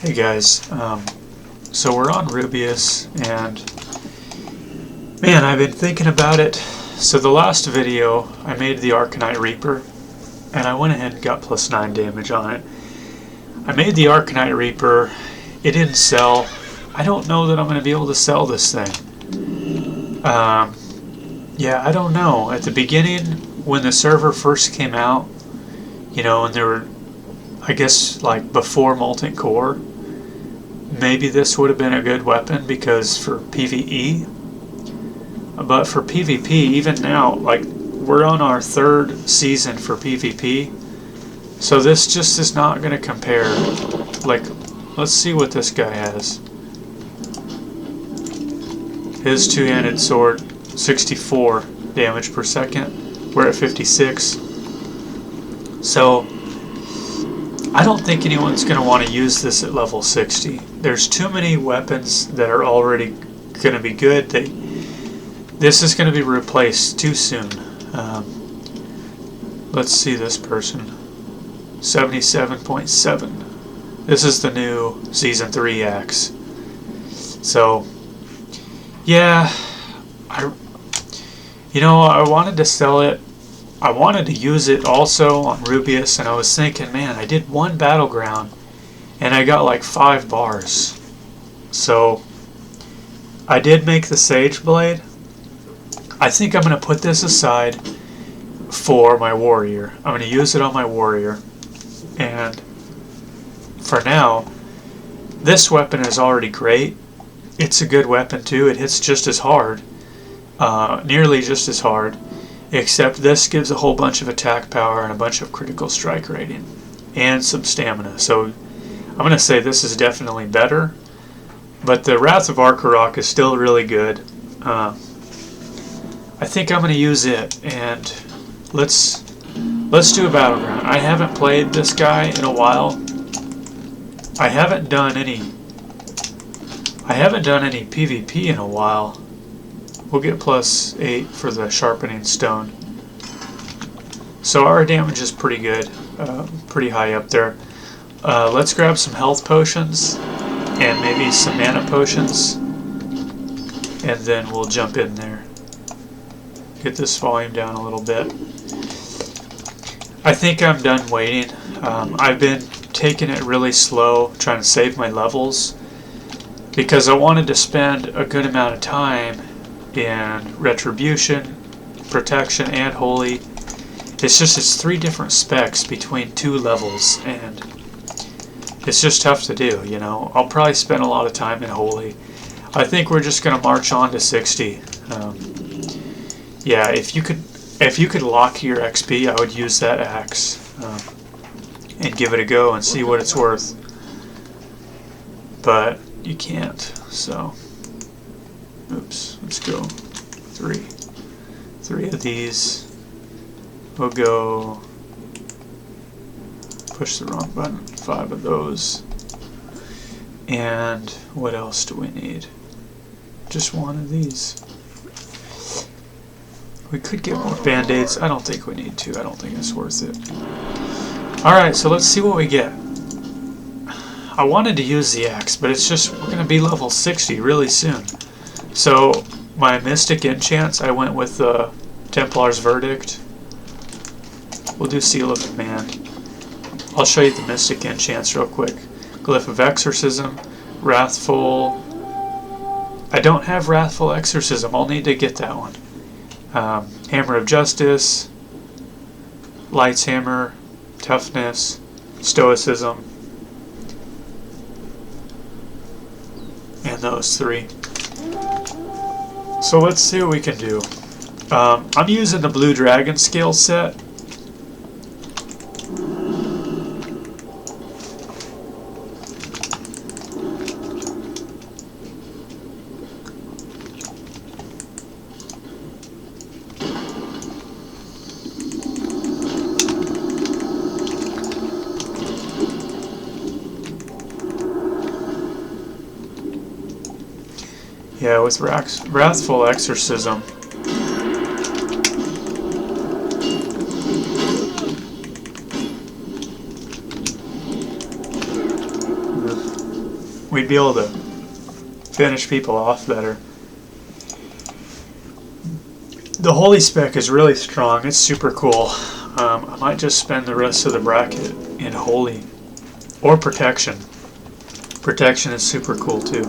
Hey guys, so we're on Rubious, and man, I've been thinking about it. So the last video, I made the Arcanite Reaper, and I went ahead and got +9 damage on it. I made the Arcanite Reaper, it didn't sell. I don't know that I'm going to be able to sell this thing. Yeah, I don't know. At the beginning, when the server first came out, you know, and there were, I guess, like before Molten Core, maybe this would have been a good weapon because for PvE. But for PvP, even now, like, we're on our 3rd season for PvP, so this just is not going to compare. Like, let's see what this guy has. His two-handed sword, 64 damage per second. We're at 56. So I don't think anyone's going to want to use this at level 60. There's too many weapons that are already going to be good. This is going to be replaced too soon. Let's see this person. 77.7. This is the new Season 3 axe. So, yeah, I wanted to sell it. I wanted to use it also on Rubious, and I was thinking, man, I did one battleground and I got like 5 bars. So I did make the Sage Blade. I think I'm going to put this aside for my warrior. I'm going to use it on my warrior. And for now, this weapon is already great. It's a good weapon too. It hits just as hard. Nearly just as hard. Except this gives a whole bunch of attack power and a bunch of critical strike rating. And some stamina. So I'm going to say this is definitely better. But the Wrath of Arkarok is still really good. I think I'm going to use it. And let's do a battleground. I haven't played this guy in a while. I haven't done any PvP in a while. We'll get +8 for the sharpening stone. So our damage is pretty good, pretty high up there. Let's grab some health potions and maybe some mana potions, and then we'll jump in there. Get this volume down a little bit. I think I'm done waiting. I've been taking it really slow, trying to save my levels, because I wanted to spend a good amount of time in Retribution, Protection, and Holy. It's 3 different specs between 2 levels, and it's just tough to do, you know. I'll probably spend a lot of time in Holy. I think we're just going to march on to 60. Yeah, if you could lock your XP, I would use that axe and give it a go and see what it's worth. But you can't, so oops, let's go 3 of these. We'll go, push the wrong button, 5 of those. And what else do we need? Just 1 of these. We could get more band-aids. I don't think we need to. I don't think it's worth it. Alright, so let's see what we get. I wanted to use the axe, but it's just, we're going to be level 60 really soon. So my Mystic enchants, I went with the Templar's Verdict. We'll do Seal of Command. I'll show you the Mystic enchants real quick. Glyph of Exorcism, Wrathful. I don't have Wrathful Exorcism. I'll need to get that one. Hammer of Justice, Light's Hammer, Toughness, Stoicism, and those 3. So let's see what we can do. I'm using the Blue Dragon skill set. Yeah, with Wrathful Exorcism. we'd be able to finish people off better. The holy spec is really strong. It's super cool. I might just spend the rest of the bracket in holy or protection. Protection is super cool too.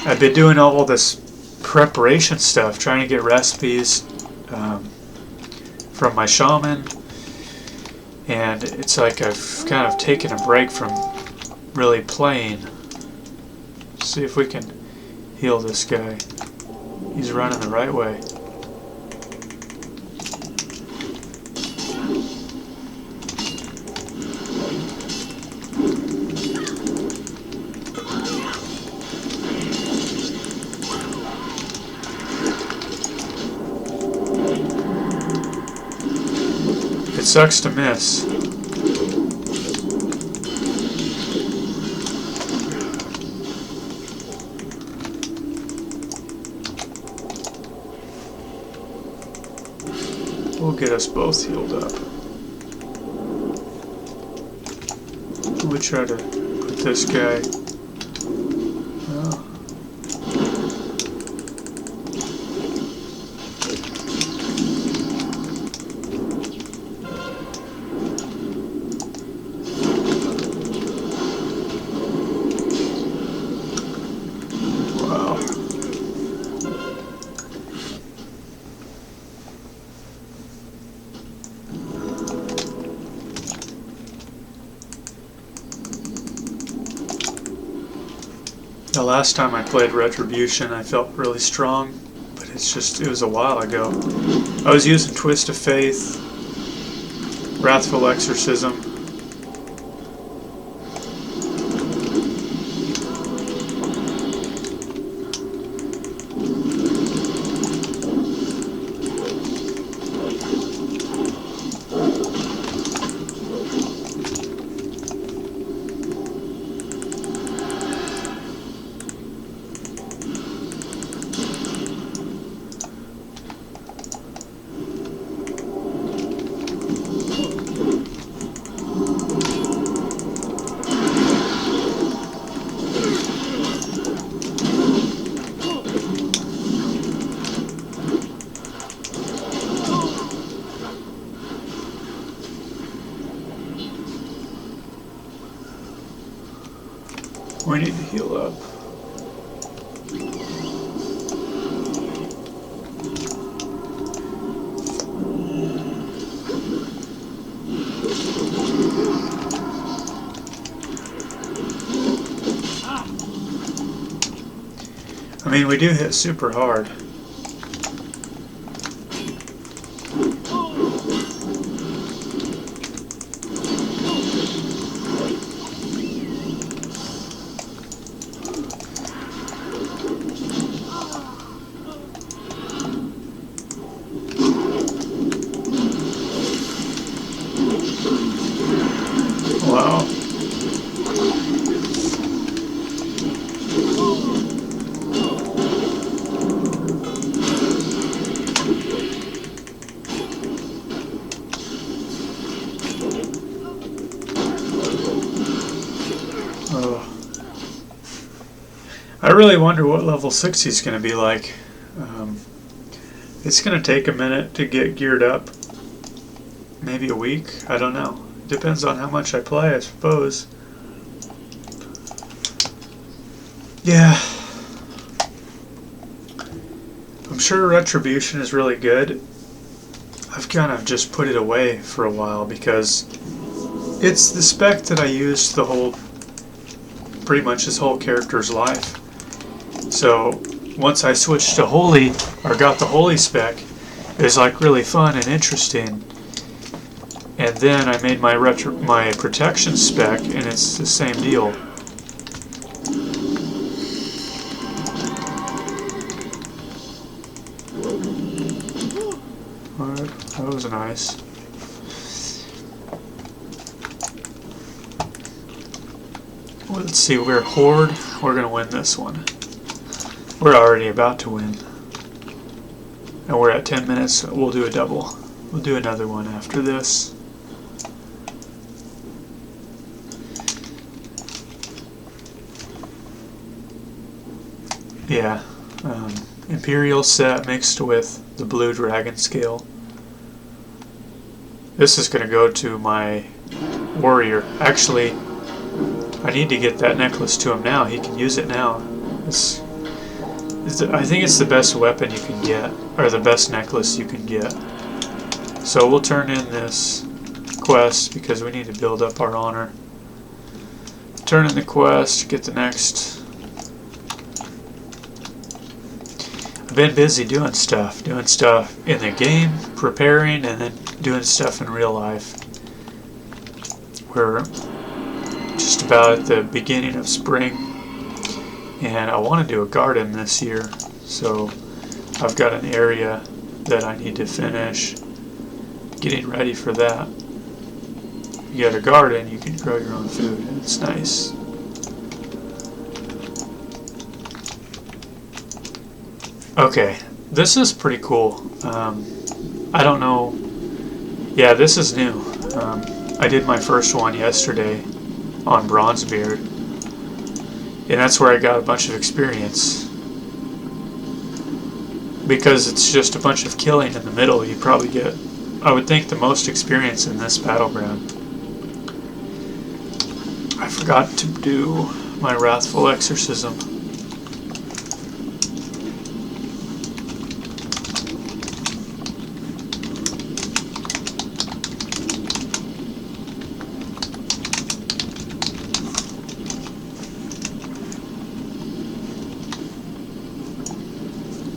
I've been doing all this preparation stuff, trying to get recipes from my shaman, and it's like I've kind of taken a break from really playing. Let's see if we can heal this guy. He's running the right way. It sucks to miss. We'll get us both healed up. We'll try to put this guy. Oh. The last time I played Retribution, I felt really strong, but it was a while ago. I was using Twist of Faith, Wrathful Exorcism. We need to heal up. I mean, we do hit super hard. Wow. I really wonder what level 60 is going to be like. It's going to take a minute to get geared up. Maybe a week? I don't know. Depends on how much I play, I suppose. Yeah. I'm sure Retribution is really good. I've kind of just put it away for a while because it's the spec that I used pretty much this whole character's life. So once I switched to Holy, or got the Holy spec, it was like really fun and interesting. And then I made my protection spec, and it's the same deal. Alright, that was nice. Well, let's see, we're Horde. We're going to win this one. We're already about to win. And we're at 10 minutes. We'll do a double. We'll do another one after this. Yeah, Imperial set mixed with the blue dragon scale. This is going to go to my warrior. Actually, I need to get that necklace to him now. He can use it now. I think it's the best weapon you can get, or the best necklace you can get. So we'll turn in this quest because we need to build up our honor. Turn in the quest, get the next. I've been busy doing stuff in the game, preparing, and then doing stuff in real life. We're just about at the beginning of spring, and I want to do a garden this year, so I've got an area that I need to finish getting ready for that. You got a garden, you can grow your own food, and it's nice. Okay, this is pretty cool. I don't know. Yeah, this is new. I did my first one yesterday on Bronzebeard, and that's where I got a bunch of experience. Because it's just a bunch of killing in the middle, you probably get, I would think, the most experience in this battleground. I forgot to do my Wrathful Exorcism.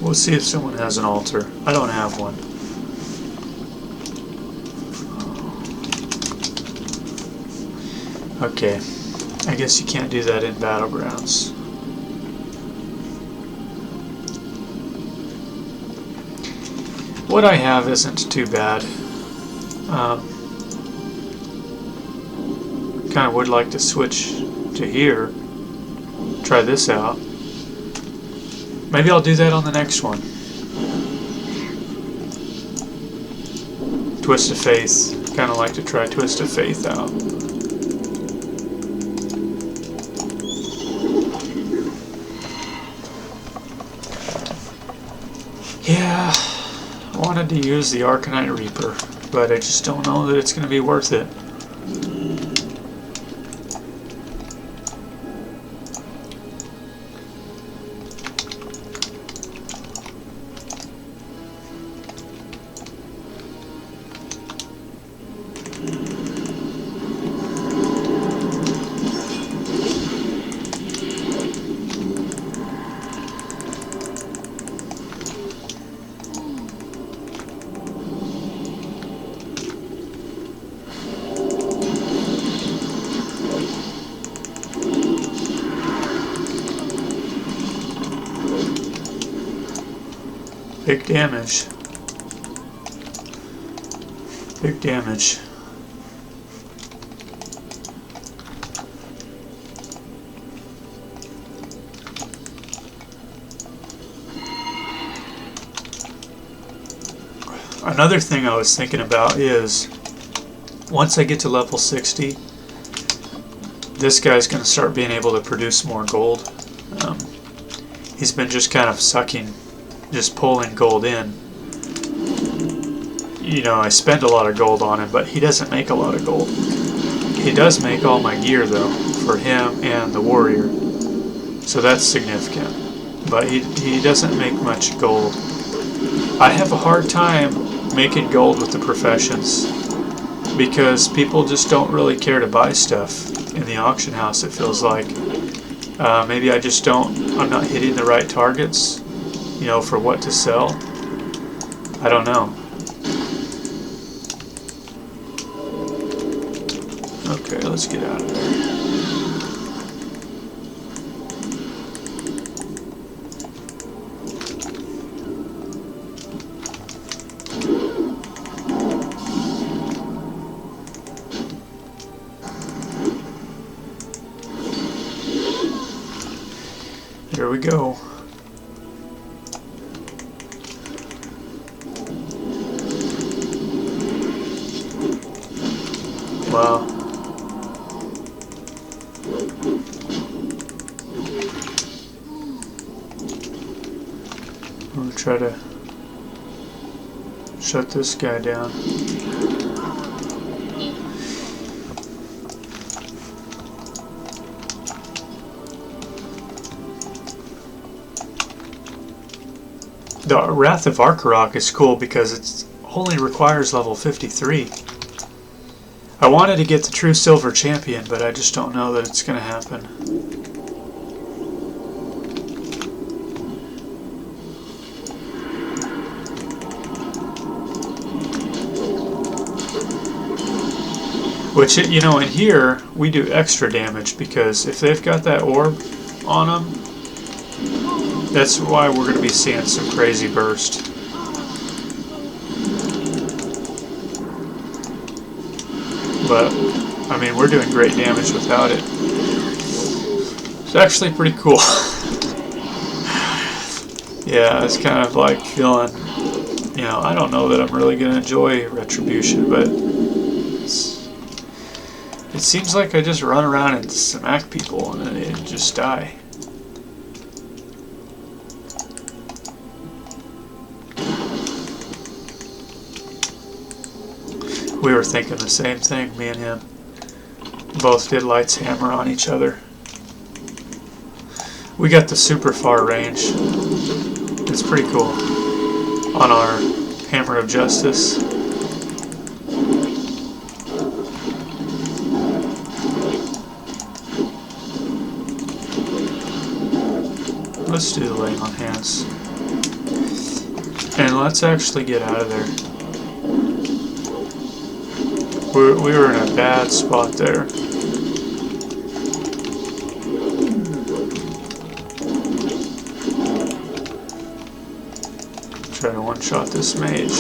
We'll see if someone has an altar. I don't have one. Okay, I guess you can't do that in Battlegrounds. What I have isn't too bad. Kind of would like to switch to here. Try this out. Maybe I'll do that on the next one. Twist of Faith. Kind of like to try Twist of Faith out. Yeah, I wanted to use the Arcanite Reaper, but I just don't know that it's going to be worth it. Big damage. Big damage. Another thing I was thinking about is once I get to level 60, this guy's going to start being able to produce more gold. He's been just kind of sucking, just pulling gold in. You know, I spend a lot of gold on him, but he doesn't make a lot of gold. He does make all my gear, though, for him and the warrior. So that's significant. But he doesn't make much gold. I have a hard time making gold with the professions because people just don't really care to buy stuff in the auction house, it feels like. Maybe I just I'm not hitting the right targets, you know, for what to sell. I don't know. Okay, let's get out of there. There we go. Wow. try to shut this guy down. The Wrath of Arkarok is cool because it only requires level 53. I wanted to get the true silver champion, but I just don't know that it's going to happen. Which, you know, in here, we do extra damage because if they've got that orb on them, that's why we're going to be seeing some crazy burst. But, I mean, we're doing great damage without it. It's actually pretty cool. Yeah, it's kind of like feeling, you know, I don't know that I'm really going to enjoy Retribution, but it seems like I just run around and smack people and then they just die. We were thinking the same thing, me and him. Both did Light's Hammer on each other. We got the super far range. It's pretty cool. On our Hammer of Justice. Let's do the laying on hands. And let's actually get out of there. We were in a bad spot there. Try to one-shot this mage.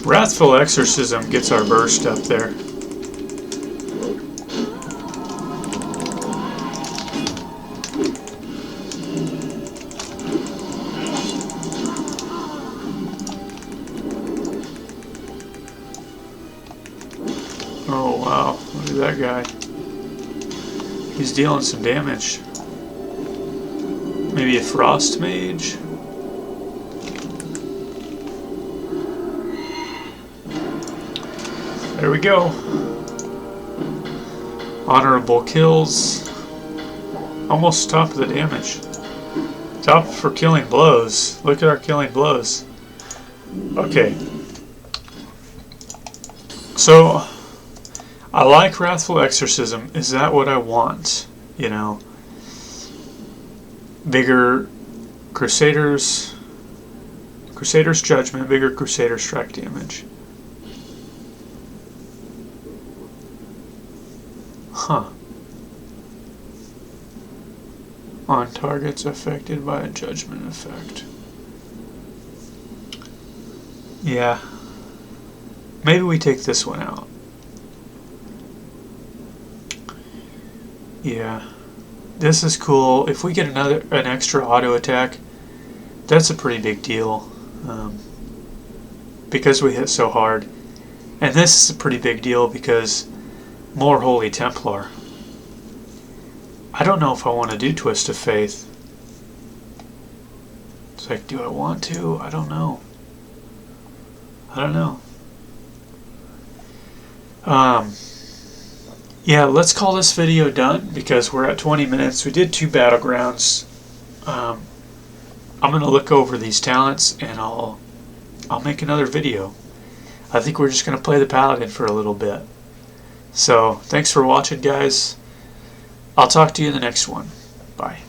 Wrathful Exorcism gets our burst up there. Oh wow, look at that guy. He's dealing some damage. Maybe a Frost Mage? There we go. Honorable kills. Almost top of the damage. Top for killing blows. Look at our killing blows. Okay. So, I like Wrathful Exorcism. Is that what I want? You know? Bigger Crusader's Judgment, bigger Crusader strike damage. Huh. On targets affected by a judgment effect. Yeah. Maybe we take this one out. Yeah. This is cool. If we get an extra auto attack, that's a pretty big deal. Because we hit so hard. And this is a pretty big deal because more Holy Templar. I don't know if I want to do Twist of Faith. It's like, do I want to? I don't know. Yeah, let's call this video done because we're at 20 minutes. We did 2 battlegrounds. I'm going to look over these talents and I'll make another video. I think we're just going to play the Paladin for a little bit. So, thanks for watching, guys. I'll talk to you in the next one. Bye.